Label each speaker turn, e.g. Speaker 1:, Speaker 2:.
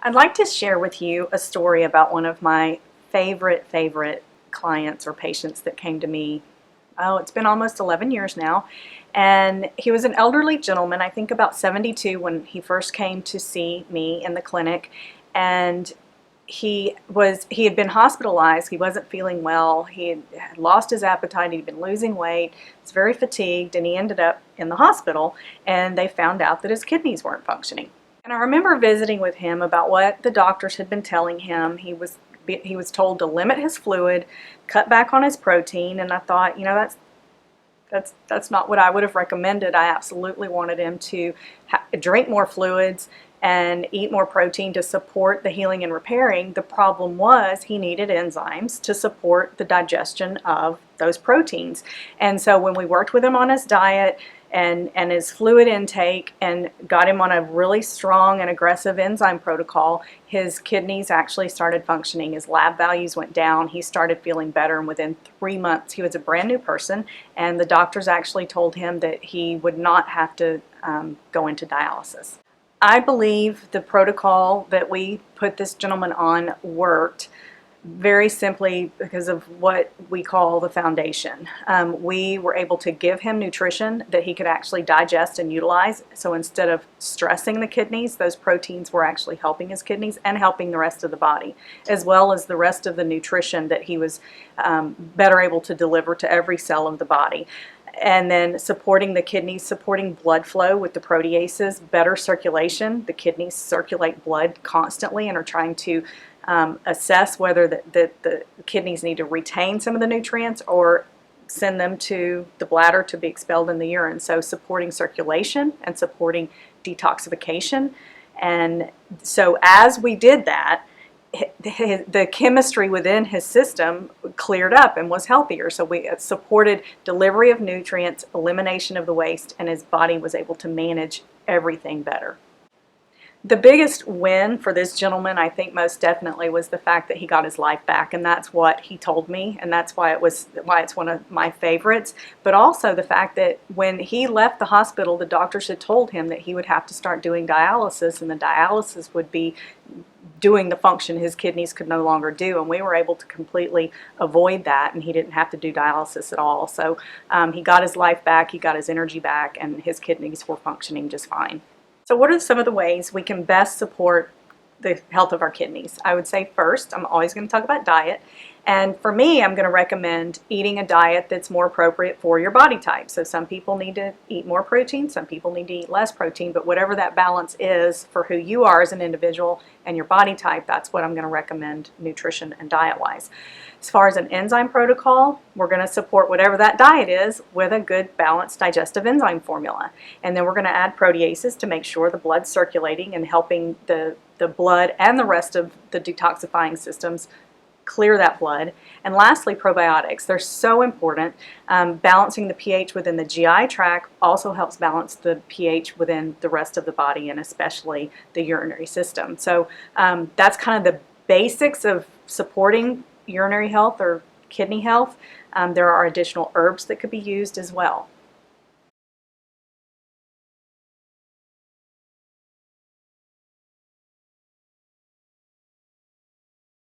Speaker 1: I'd like to share with you a story about one of my favorite clients or patients that came to me. Oh, it's been almost 11 years now. And he was an elderly gentleman, I think about 72 when he first came to see me in the clinic. And he had been hospitalized. He wasn't feeling well. He had lost his appetite. He'd been losing weight. He was very fatigued, and he ended up in the hospital, and they found out that his kidneys weren't functioning. And I remember visiting with him about what the doctors had been telling him. He was told to limit his fluid, cut back on his protein, and I thought, that's not what I would have recommended. I absolutely wanted him to drink more fluids and eat more protein to support the healing and repairing. The problem was he needed enzymes to support the digestion of those proteins. And so when we worked with him on his diet and his fluid intake and got him on a really strong and aggressive enzyme protocol, his kidneys actually started functioning. His lab values went down. He started feeling better, and within 3 months he was a brand new person, and the doctors actually told him that he would not have to go into dialysis. I believe the protocol that we put this gentleman on worked very simply because of what we call the foundation. We were able to give him nutrition that he could actually digest and utilize. So instead of stressing the kidneys, those proteins were actually helping his kidneys and helping the rest of the body, as well as the rest of the nutrition that he was better able to deliver to every cell of the body. And then supporting the kidneys, supporting blood flow with the proteases, better circulation. The kidneys circulate blood constantly and are trying to assess whether the kidneys need to retain some of the nutrients or send them to the bladder to be expelled in the urine. So supporting circulation and supporting detoxification. And so as we did that, the chemistry within his system cleared up and was healthier. So we supported delivery of nutrients, elimination of the waste, and his body was able to manage everything better. The biggest win for this gentleman, I think most definitely, was the fact that he got his life back, and that's what he told me, and that's why it's one of my favorites. But also the fact that when he left the hospital, the doctors had told him that he would have to start doing dialysis, and the dialysis would be doing the function his kidneys could no longer do, and we were able to completely avoid that, and he didn't have to do dialysis at all. So he got his life back, he got his energy back, and his kidneys were functioning just fine. So what are some of the ways we can best support the health of our kidneys? I would say first, I'm always going to talk about diet. And for me, I'm going to recommend eating a diet that's more appropriate for your body type. So some people need to eat more protein, some people need to eat less protein, but whatever that balance is for who you are as an individual and your body type, that's what I'm going to recommend nutrition and diet-wise. As far as an enzyme protocol, we're going to support whatever that diet is with a good balanced digestive enzyme formula. And then we're going to add proteases to make sure the blood's circulating and helping the blood and the rest of the detoxifying systems clear that blood. And lastly, probiotics. They're so important. Balancing the pH within the GI tract also helps balance the pH within the rest of the body, and especially the urinary system. So that's kind of the basics of supporting urinary health or kidney health. There are additional herbs that could be used as well.